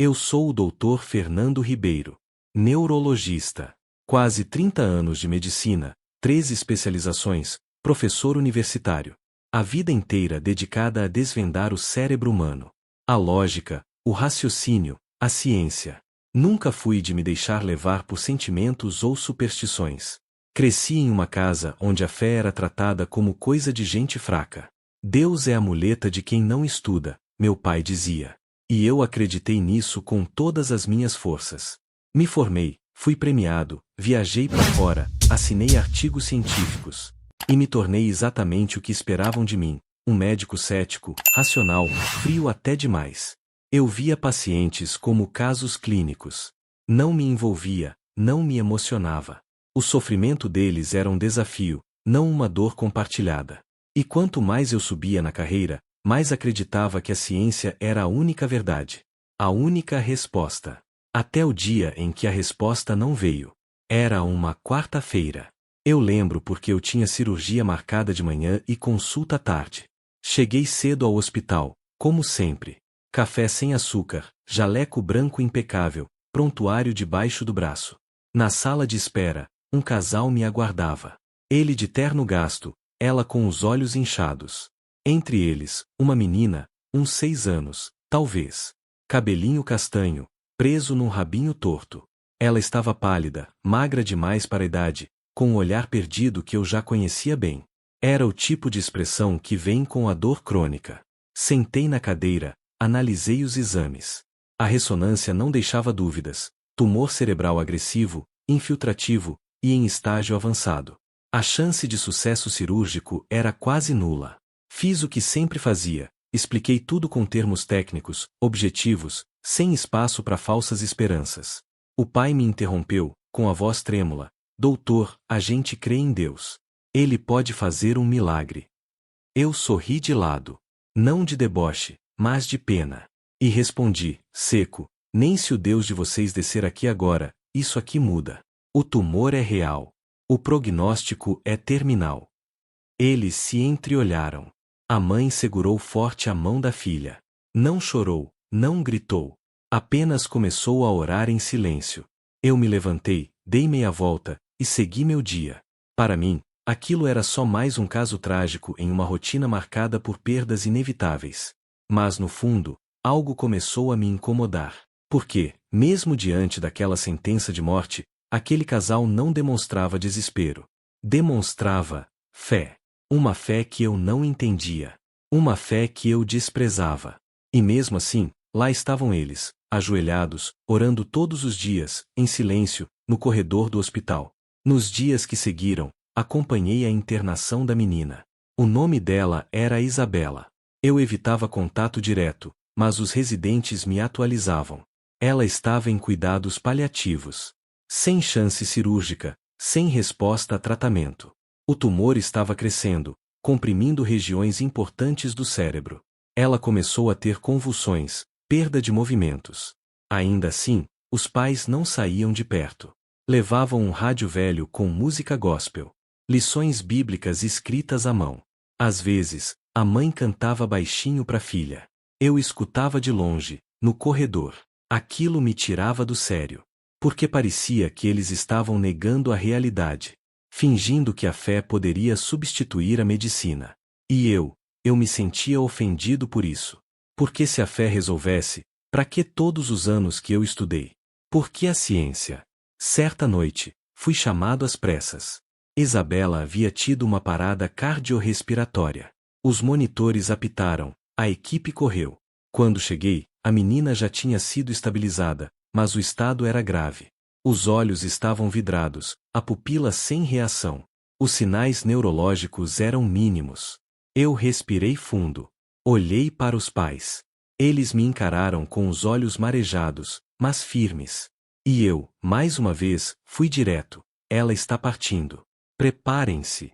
Eu sou o Dr. Fernando Ribeiro, neurologista. Quase 30 anos de medicina, 13 especializações, professor universitário. A vida inteira dedicada a desvendar o cérebro humano. A lógica, o raciocínio, a ciência. Nunca fui de me deixar levar por sentimentos ou superstições. Cresci em uma casa onde a fé era tratada como coisa de gente fraca. Deus é a muleta de quem não estuda, meu pai dizia. E eu acreditei nisso com todas as minhas forças. Me formei, fui premiado, viajei para fora, assinei artigos científicos. E me tornei exatamente o que esperavam de mim, um médico cético, racional, frio até demais. Eu via pacientes como casos clínicos. Não me envolvia, não me emocionava. O sofrimento deles era um desafio, não uma dor compartilhada. E quanto mais eu subia na carreira, mais acreditava que a ciência era a única verdade. A única resposta. Até o dia em que a resposta não veio. Era uma quarta-feira. Eu lembro porque eu tinha cirurgia marcada de manhã e consulta à tarde. Cheguei cedo ao hospital, como sempre. Café sem açúcar, jaleco branco impecável, prontuário debaixo do braço. Na sala de espera, um casal me aguardava. Ele de terno gasto, ela com os olhos inchados. Entre eles, uma menina, uns 6 anos, talvez. Cabelinho castanho, preso num rabinho torto. Ela estava pálida, magra demais para a idade, com um olhar perdido que eu já conhecia bem. Era o tipo de expressão que vem com a dor crônica. Sentei na cadeira, analisei os exames. A ressonância não deixava dúvidas. Tumor cerebral agressivo, infiltrativo e em estágio avançado. A chance de sucesso cirúrgico era quase nula. Fiz o que sempre fazia, expliquei tudo com termos técnicos, objetivos, sem espaço para falsas esperanças. O pai me interrompeu, com a voz trêmula. Doutor, a gente crê em Deus. Ele pode fazer um milagre. Eu sorri de lado. Não de deboche, mas de pena. E respondi, seco, nem se o Deus de vocês descer aqui agora, isso aqui muda. O tumor é real. O prognóstico é terminal. Eles se entreolharam. A mãe segurou forte a mão da filha. Não chorou, não gritou. Apenas começou a orar em silêncio. Eu me levantei, dei meia volta, e segui meu dia. Para mim, aquilo era só mais um caso trágico em uma rotina marcada por perdas inevitáveis. Mas no fundo, algo começou a me incomodar. Porque, mesmo diante daquela sentença de morte, aquele casal não demonstrava desespero. Demonstrava fé. Uma fé que eu não entendia. Uma fé que eu desprezava. E mesmo assim, lá estavam eles, ajoelhados, orando todos os dias, em silêncio, no corredor do hospital. Nos dias que seguiram, acompanhei a internação da menina. O nome dela era Isabela. Eu evitava contato direto, mas os residentes me atualizavam. Ela estava em cuidados paliativos. Sem chance cirúrgica, sem resposta a tratamento. O tumor estava crescendo, comprimindo regiões importantes do cérebro. Ela começou a ter convulsões, perda de movimentos. Ainda assim, os pais não saíam de perto. Levavam um rádio velho com música gospel. Lições bíblicas escritas à mão. Às vezes, a mãe cantava baixinho para a filha. Eu escutava de longe, no corredor. Aquilo me tirava do sério. Porque parecia que eles estavam negando a realidade. Fingindo que a fé poderia substituir a medicina. E eu me sentia ofendido por isso. Porque se a fé resolvesse, para que todos os anos que eu estudei? Por que a ciência? Certa noite, fui chamado às pressas. Isabela havia tido uma parada cardiorrespiratória. Os monitores apitaram, a equipe correu. Quando cheguei, a menina já tinha sido estabilizada, mas o estado era grave. Os olhos estavam vidrados, a pupila sem reação. Os sinais neurológicos eram mínimos. Eu respirei fundo. Olhei para os pais. Eles me encararam com os olhos marejados, mas firmes. E eu, mais uma vez, fui direto. Ela está partindo. Preparem-se.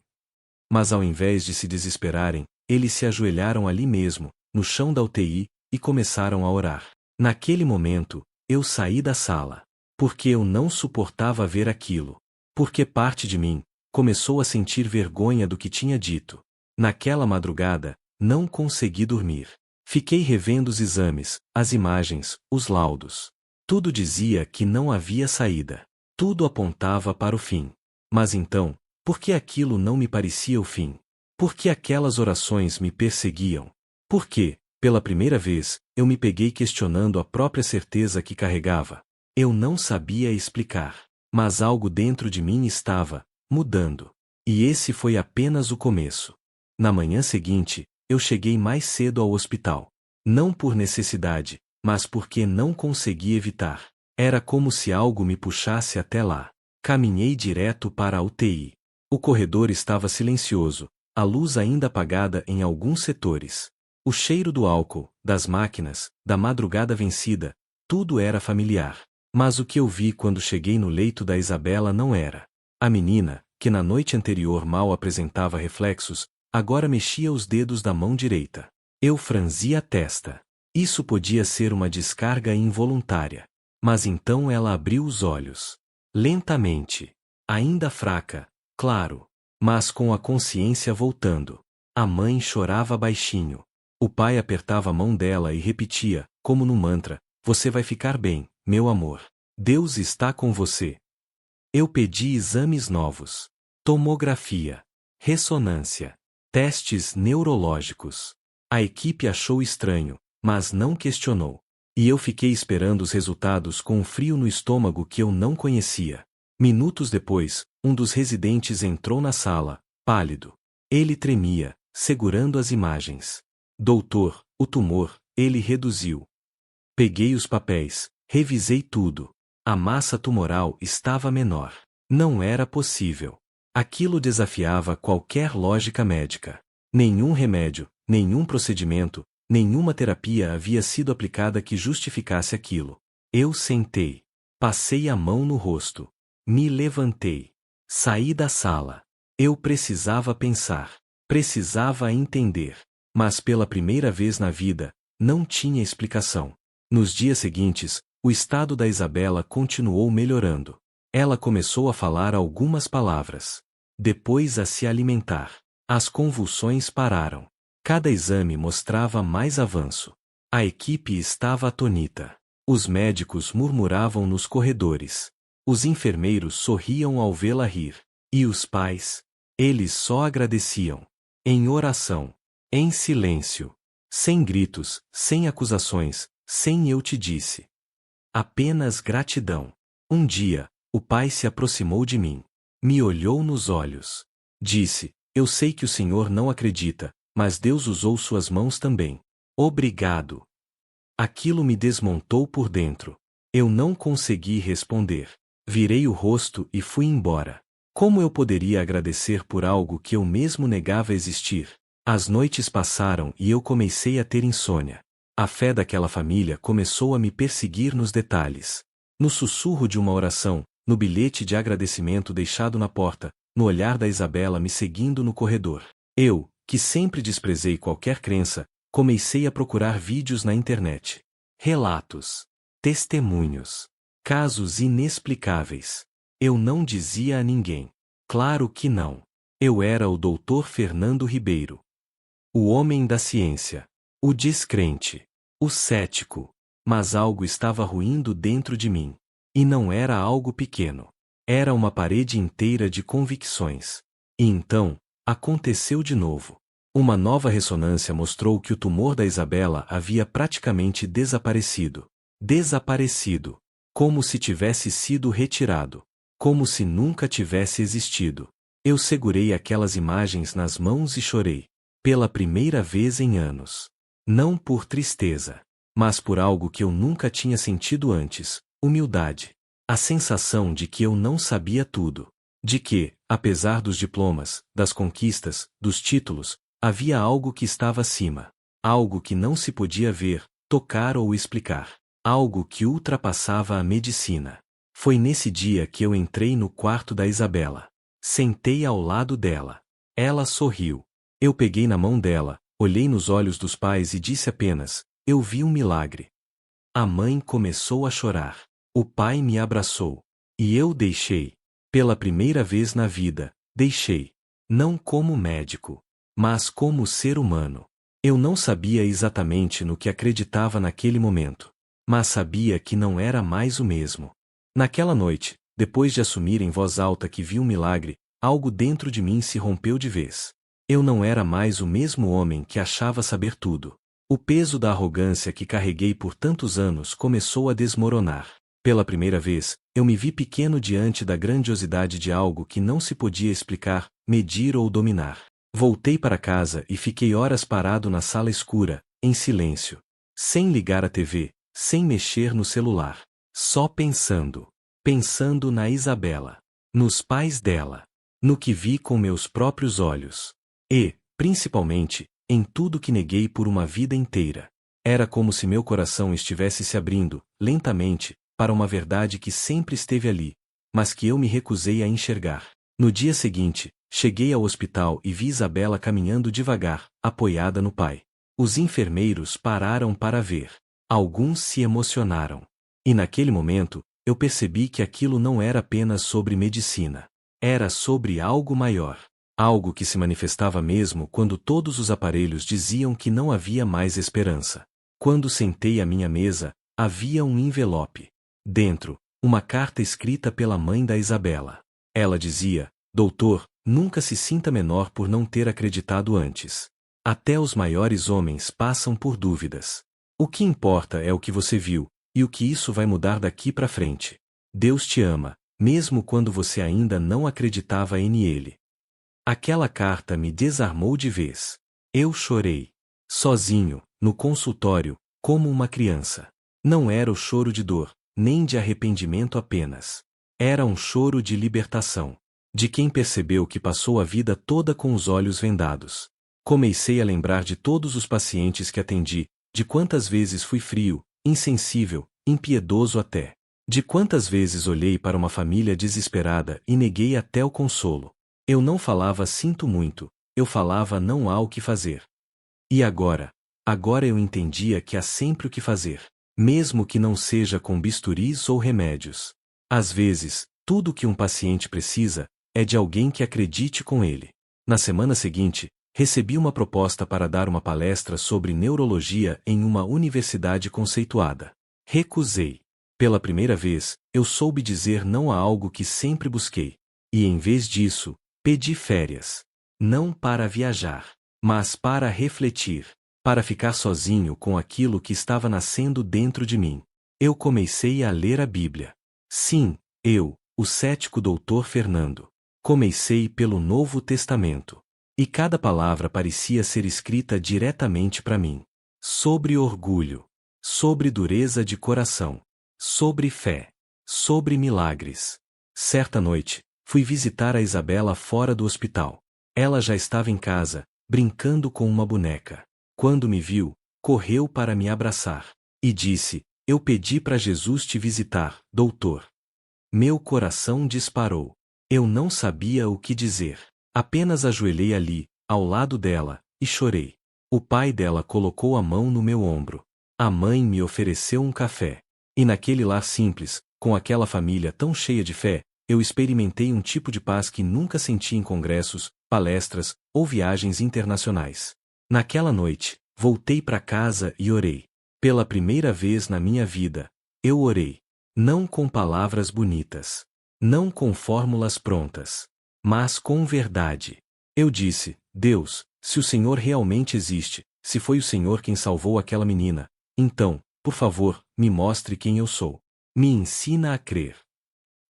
Mas ao invés de se desesperarem, eles se ajoelharam ali mesmo, no chão da UTI, e começaram a orar. Naquele momento, eu saí da sala. Porque eu não suportava ver aquilo. Porque parte de mim começou a sentir vergonha do que tinha dito. Naquela madrugada, não consegui dormir. Fiquei revendo os exames, as imagens, os laudos. Tudo dizia que não havia saída. Tudo apontava para o fim. Mas então, por que aquilo não me parecia o fim? Por que aquelas orações me perseguiam? Por que, pela primeira vez, eu me peguei questionando a própria certeza que carregava? Eu não sabia explicar. Mas algo dentro de mim estava mudando. E esse foi apenas o começo. Na manhã seguinte, eu cheguei mais cedo ao hospital. Não por necessidade, mas porque não consegui evitar. Era como se algo me puxasse até lá. Caminhei direto para a UTI. O corredor estava silencioso, a luz ainda apagada em alguns setores. O cheiro do álcool, das máquinas, da madrugada vencida, tudo era familiar. Mas o que eu vi quando cheguei no leito da Isabela não era. A menina, que na noite anterior mal apresentava reflexos, agora mexia os dedos da mão direita. Eu franzi a testa. Isso podia ser uma descarga involuntária. Mas então ela abriu os olhos. Lentamente. Ainda fraca, claro. Mas com a consciência voltando. A mãe chorava baixinho. O pai apertava a mão dela e repetia, como no mantra: "Você vai ficar bem, meu amor. Deus está com você." Eu pedi exames novos. Tomografia. Ressonância. Testes neurológicos. A equipe achou estranho, mas não questionou. E eu fiquei esperando os resultados com um frio no estômago que eu não conhecia. Minutos depois, um dos residentes entrou na sala, pálido. Ele tremia, segurando as imagens. "Doutor, o tumor", ele reduziu. Peguei os papéis, revisei tudo. A massa tumoral estava menor. Não era possível. Aquilo desafiava qualquer lógica médica. Nenhum remédio, nenhum procedimento, nenhuma terapia havia sido aplicada que justificasse aquilo. Eu sentei. Passei a mão no rosto. Me levantei. Saí da sala. Eu precisava pensar. Precisava entender. Mas pela primeira vez na vida, não tinha explicação. Nos dias seguintes, o estado da Isabela continuou melhorando. Ela começou a falar algumas palavras. Depois a se alimentar. As convulsões pararam. Cada exame mostrava mais avanço. A equipe estava atônita. Os médicos murmuravam nos corredores. Os enfermeiros sorriam ao vê-la rir. E os pais? Eles só agradeciam. Em oração. Em silêncio. Sem gritos, sem acusações, sem "eu te disse". Apenas gratidão. Um dia, o pai se aproximou de mim. Me olhou nos olhos. Disse: "Eu sei que o senhor não acredita, mas Deus usou suas mãos também. Obrigado." Aquilo me desmontou por dentro. Eu não consegui responder. Virei o rosto e fui embora. Como eu poderia agradecer por algo que eu mesmo negava existir? As noites passaram e eu comecei a ter insônia. A fé daquela família começou a me perseguir nos detalhes. No sussurro de uma oração, no bilhete de agradecimento deixado na porta, no olhar da Isabela me seguindo no corredor. Eu, que sempre desprezei qualquer crença, comecei a procurar vídeos na internet. Relatos. Testemunhos. Casos inexplicáveis. Eu não dizia a ninguém. Claro que não. Eu era o Dr. Fernando Ribeiro. O homem da ciência. O descrente. O cético. Mas algo estava ruindo dentro de mim. E não era algo pequeno. Era uma parede inteira de convicções. E então, aconteceu de novo. Uma nova ressonância mostrou que o tumor da Isabela havia praticamente desaparecido. Desaparecido. Como se tivesse sido retirado. Como se nunca tivesse existido. Eu segurei aquelas imagens nas mãos e chorei. Pela primeira vez em anos. Não por tristeza, mas por algo que eu nunca tinha sentido antes: humildade. A sensação de que eu não sabia tudo. De que, apesar dos diplomas, das conquistas, dos títulos, havia algo que estava acima. Algo que não se podia ver, tocar ou explicar. Algo que ultrapassava a medicina. Foi nesse dia que eu entrei no quarto da Isabela. Sentei ao lado dela. Ela sorriu. Eu peguei na mão dela, olhei nos olhos dos pais e disse apenas: "Eu vi um milagre." A mãe começou a chorar. O pai me abraçou. E eu deixei. Pela primeira vez na vida, deixei. Não como médico, mas como ser humano. Eu não sabia exatamente no que acreditava naquele momento, mas sabia que não era mais o mesmo. Naquela noite, depois de assumir em voz alta que vi um milagre, algo dentro de mim se rompeu de vez. Eu não era mais o mesmo homem que achava saber tudo. O peso da arrogância que carreguei por tantos anos começou a desmoronar. Pela primeira vez, eu me vi pequeno diante da grandiosidade de algo que não se podia explicar, medir ou dominar. Voltei para casa e fiquei horas parado na sala escura, em silêncio. Sem ligar a TV, sem mexer no celular. Só pensando. Pensando na Isabela. Nos pais dela. No que vi com meus próprios olhos. E, principalmente, em tudo que neguei por uma vida inteira. Era como se meu coração estivesse se abrindo, lentamente, para uma verdade que sempre esteve ali, mas que eu me recusei a enxergar. No dia seguinte, cheguei ao hospital e vi Isabela caminhando devagar, apoiada no pai. Os enfermeiros pararam para ver. Alguns se emocionaram. E naquele momento, eu percebi que aquilo não era apenas sobre medicina. Era sobre algo maior. Algo que se manifestava mesmo quando todos os aparelhos diziam que não havia mais esperança. Quando sentei à minha mesa, havia um envelope. Dentro, uma carta escrita pela mãe da Isabela. Ela dizia: Doutor, nunca se sinta menor por não ter acreditado antes. Até os maiores homens passam por dúvidas. O que importa é o que você viu, e o que isso vai mudar daqui para frente. Deus te ama, mesmo quando você ainda não acreditava em Ele. Aquela carta me desarmou de vez. Eu chorei. Sozinho, no consultório, como uma criança. Não era o choro de dor, nem de arrependimento apenas. Era um choro de libertação. De quem percebeu que passou a vida toda com os olhos vendados. Comecei a lembrar de todos os pacientes que atendi, de quantas vezes fui frio, insensível, impiedoso até. De quantas vezes olhei para uma família desesperada e neguei até o consolo. Eu não falava sinto muito, eu falava não há o que fazer. E agora? Agora eu entendia que há sempre o que fazer. Mesmo que não seja com bisturis ou remédios. Às vezes, tudo o que um paciente precisa é de alguém que acredite com ele. Na semana seguinte, recebi uma proposta para dar uma palestra sobre neurologia em uma universidade conceituada. Recusei. Pela primeira vez, eu soube dizer não a algo que sempre busquei. E em vez disso, pedi férias. Não para viajar, mas para refletir. Para ficar sozinho com aquilo que estava nascendo dentro de mim. Eu comecei a ler a Bíblia. Sim, eu, o cético doutor Fernando. Comecei pelo Novo Testamento. E cada palavra parecia ser escrita diretamente para mim. Sobre orgulho. Sobre dureza de coração. Sobre fé. Sobre milagres. Certa noite, fui visitar a Isabela fora do hospital. Ela já estava em casa, brincando com uma boneca. Quando me viu, correu para me abraçar. E disse: Eu pedi para Jesus te visitar, doutor. Meu coração disparou. Eu não sabia o que dizer. Apenas ajoelhei ali, ao lado dela, e chorei. O pai dela colocou a mão no meu ombro. A mãe me ofereceu um café. E naquele lar simples, com aquela família tão cheia de fé, eu experimentei um tipo de paz que nunca senti em congressos, palestras ou viagens internacionais. Naquela noite, voltei para casa e orei. Pela primeira vez na minha vida, eu orei. Não com palavras bonitas. Não com fórmulas prontas. Mas com verdade. Eu disse: Deus, se o Senhor realmente existe, se foi o Senhor quem salvou aquela menina, então, por favor, me mostre quem eu sou. Me ensina a crer.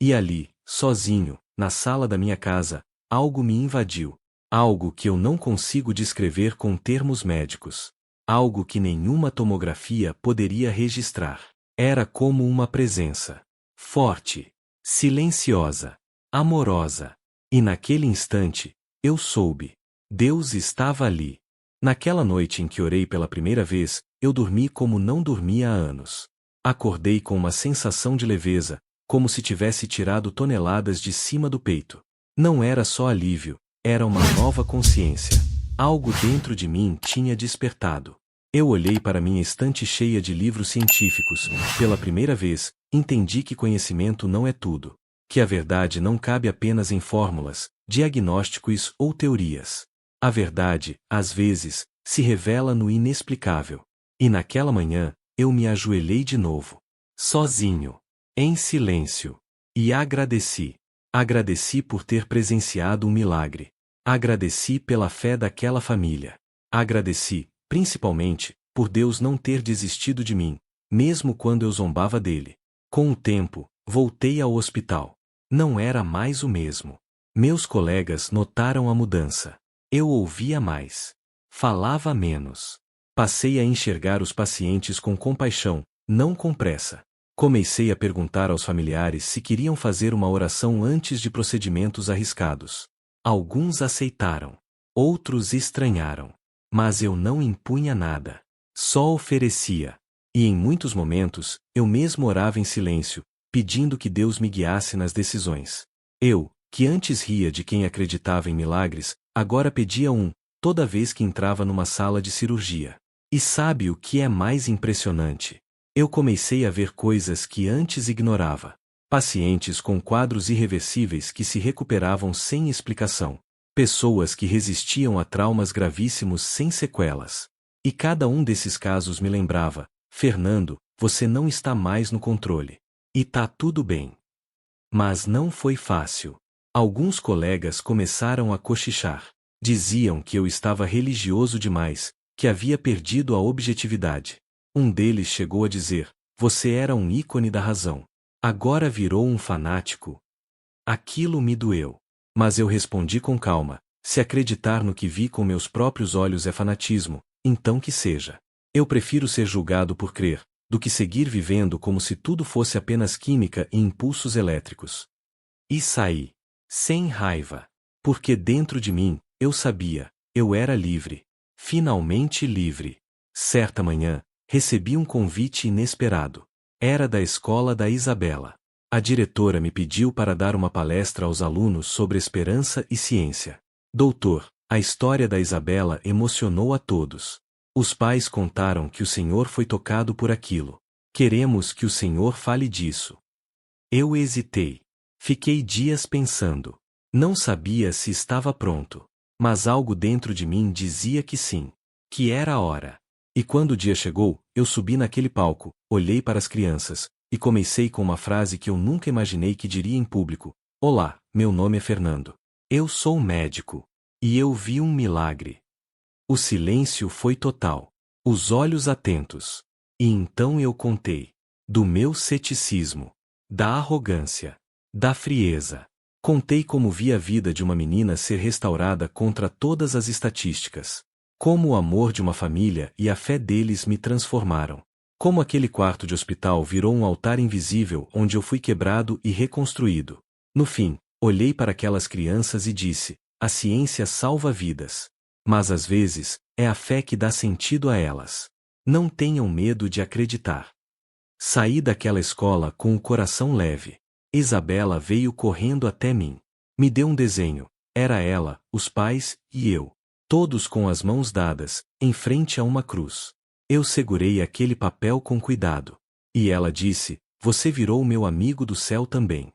E ali, sozinho, na sala da minha casa, algo me invadiu. Algo que eu não consigo descrever com termos médicos. Algo que nenhuma tomografia poderia registrar. Era como uma presença. Forte. Silenciosa. Amorosa. E naquele instante, eu soube. Deus estava ali. Naquela noite em que orei pela primeira vez, eu dormi como não dormia há anos. Acordei com uma sensação de leveza, como se tivesse tirado toneladas de cima do peito. Não era só alívio. Era uma nova consciência. Algo dentro de mim tinha despertado. Eu olhei para minha estante cheia de livros científicos. Pela primeira vez, entendi que conhecimento não é tudo. Que a verdade não cabe apenas em fórmulas, diagnósticos ou teorias. A verdade, às vezes, se revela no inexplicável. E naquela manhã, eu me ajoelhei de novo. Sozinho. Em silêncio. E agradeci. Agradeci por ter presenciado um milagre. Agradeci pela fé daquela família. Agradeci, principalmente, por Deus não ter desistido de mim, mesmo quando eu zombava dele. Com o tempo, voltei ao hospital. Não era mais o mesmo. Meus colegas notaram a mudança. Eu ouvia mais. Falava menos. Passei a enxergar os pacientes com compaixão, não com pressa. Comecei a perguntar aos familiares se queriam fazer uma oração antes de procedimentos arriscados. Alguns aceitaram. Outros estranharam. Mas eu não impunha nada. Só oferecia. E em muitos momentos, eu mesmo orava em silêncio, pedindo que Deus me guiasse nas decisões. Eu, que antes ria de quem acreditava em milagres, agora pedia toda vez que entrava numa sala de cirurgia. E sabe o que é mais impressionante? Eu comecei a ver coisas que antes ignorava. Pacientes com quadros irreversíveis que se recuperavam sem explicação. Pessoas que resistiam a traumas gravíssimos sem sequelas. E cada um desses casos me lembrava: Fernando, você não está mais no controle. E tá tudo bem. Mas não foi fácil. Alguns colegas começaram a cochichar. Diziam que eu estava religioso demais, que havia perdido a objetividade. Um deles chegou a dizer: você era um ícone da razão. Agora virou um fanático. Aquilo me doeu. Mas eu respondi com calma: se acreditar no que vi com meus próprios olhos é fanatismo, então que seja. Eu prefiro ser julgado por crer, do que seguir vivendo como se tudo fosse apenas química e impulsos elétricos. E saí. Sem raiva. Porque dentro de mim, eu sabia, eu era livre. Finalmente livre. Certa manhã, recebi um convite inesperado. Era da escola da Isabela. A diretora me pediu para dar uma palestra aos alunos sobre esperança e ciência. Doutor, a história da Isabela emocionou a todos. Os pais contaram que o senhor foi tocado por aquilo. Queremos que o senhor fale disso. Eu hesitei. Fiquei dias pensando. Não sabia se estava pronto. Mas algo dentro de mim dizia que sim. Que era a hora. E quando o dia chegou, eu subi naquele palco, olhei para as crianças, e comecei com uma frase que eu nunca imaginei que diria em público: olá, meu nome é Fernando. Eu sou médico. E eu vi um milagre. O silêncio foi total. Os olhos atentos. E então eu contei. Do meu ceticismo. Da arrogância. Da frieza. Contei como vi a vida de uma menina ser restaurada contra todas as estatísticas. Como o amor de uma família e a fé deles me transformaram. Como aquele quarto de hospital virou um altar invisível onde eu fui quebrado e reconstruído. No fim, olhei para aquelas crianças e disse: a ciência salva vidas. Mas às vezes, é a fé que dá sentido a elas. Não tenham medo de acreditar. Saí daquela escola com o coração leve. Isabela veio correndo até mim. Me deu um desenho. Era ela, os pais, e eu. Todos com as mãos dadas, em frente a uma cruz. Eu segurei aquele papel com cuidado. E ela disse: você virou meu amigo do céu também.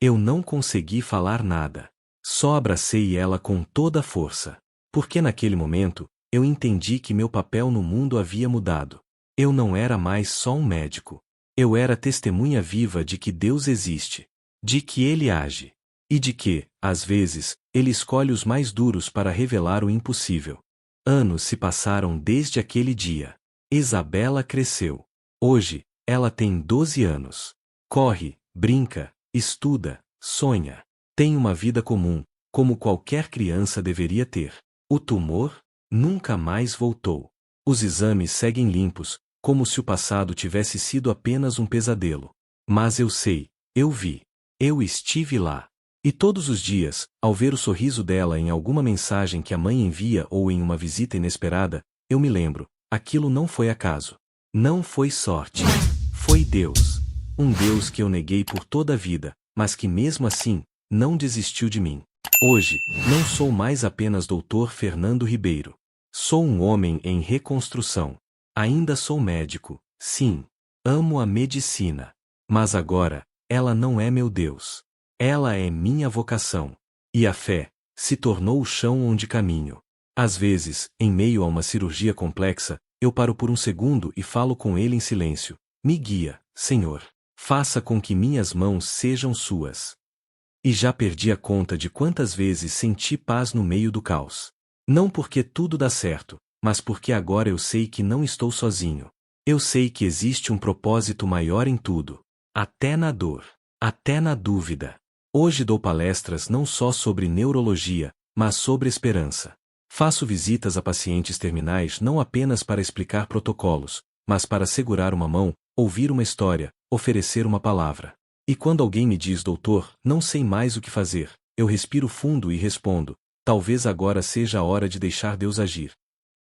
Eu não consegui falar nada. Só abracei ela com toda a força. Porque naquele momento, eu entendi que meu papel no mundo havia mudado. Eu não era mais só um médico. Eu era testemunha viva de que Deus existe. De que Ele age. E de que, às vezes, Ele escolhe os mais duros para revelar o impossível. Anos se passaram desde aquele dia. Isabela cresceu. Hoje, ela tem 12 anos. Corre, brinca, estuda, sonha. Tem uma vida comum, como qualquer criança deveria ter. O tumor nunca mais voltou. Os exames seguem limpos, como se o passado tivesse sido apenas um pesadelo. Mas eu sei, eu vi. Eu estive lá. E todos os dias, ao ver o sorriso dela em alguma mensagem que a mãe envia ou em uma visita inesperada, eu me lembro: aquilo não foi acaso. Não foi sorte. Foi Deus. Um Deus que eu neguei por toda a vida, mas que mesmo assim, não desistiu de mim. Hoje, não sou mais apenas Dr. Fernando Ribeiro. Sou um homem em reconstrução. Ainda sou médico, sim. Amo a medicina. Mas agora, ela não é meu Deus. Ela é minha vocação. E a fé se tornou o chão onde caminho. Às vezes, em meio a uma cirurgia complexa, eu paro por um segundo e falo com ele em silêncio. Me guia, Senhor. Faça com que minhas mãos sejam suas. E já perdi a conta de quantas vezes senti paz no meio do caos. Não porque tudo dá certo, mas porque agora eu sei que não estou sozinho. Eu sei que existe um propósito maior em tudo. Até na dor. Até na dúvida. Hoje dou palestras não só sobre neurologia, mas sobre esperança. Faço visitas a pacientes terminais não apenas para explicar protocolos, mas para segurar uma mão, ouvir uma história, oferecer uma palavra. E quando alguém me diz, doutor, não sei mais o que fazer, eu respiro fundo e respondo, talvez agora seja a hora de deixar Deus agir.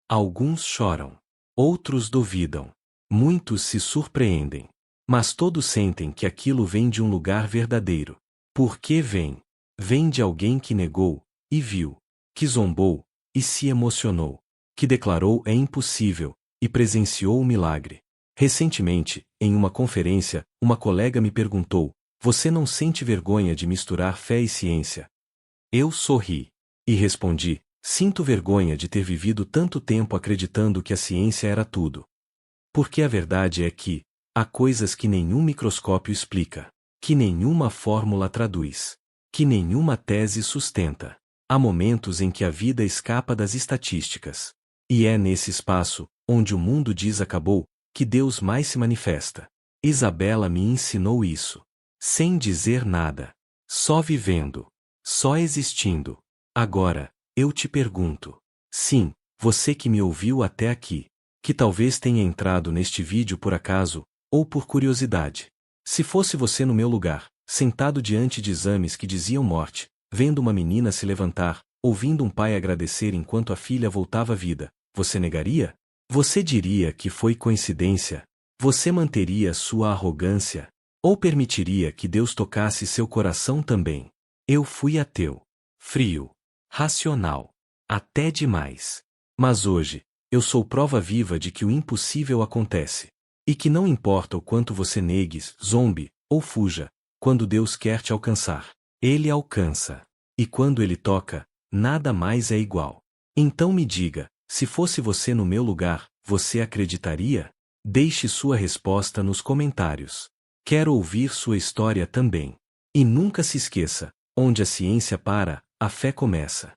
Alguns choram. Outros duvidam. Muitos se surpreendem. Mas todos sentem que aquilo vem de um lugar verdadeiro. Por que vem? Vem de alguém que negou, e viu, que zombou, e se emocionou, que declarou é impossível, e presenciou o milagre. Recentemente, em uma conferência, uma colega me perguntou, você não sente vergonha de misturar fé e ciência? Eu sorri. E respondi, sinto vergonha de ter vivido tanto tempo acreditando que a ciência era tudo. Porque a verdade é que, há coisas que nenhum microscópio explica, que nenhuma fórmula traduz, que nenhuma tese sustenta. Há momentos em que a vida escapa das estatísticas. E é nesse espaço, onde o mundo diz acabou, que Deus mais se manifesta. Isabela me ensinou isso. Sem dizer nada. Só vivendo. Só existindo. Agora, eu te pergunto. Sim, você que me ouviu até aqui. Que talvez tenha entrado neste vídeo por acaso, ou por curiosidade. Se fosse você no meu lugar, sentado diante de exames que diziam morte, vendo uma menina se levantar, ouvindo um pai agradecer enquanto a filha voltava à vida, você negaria? Você diria que foi coincidência? Você manteria sua arrogância? Ou permitiria que Deus tocasse seu coração também? Eu fui ateu. Frio. Racional. Até demais. Mas hoje, eu sou prova viva de que o impossível acontece. E que não importa o quanto você negue, zombe, ou fuja, quando Deus quer te alcançar, Ele alcança. E quando Ele toca, nada mais é igual. Então me diga, se fosse você no meu lugar, você acreditaria? Deixe sua resposta nos comentários. Quero ouvir sua história também. E nunca se esqueça, onde a ciência para, a fé começa.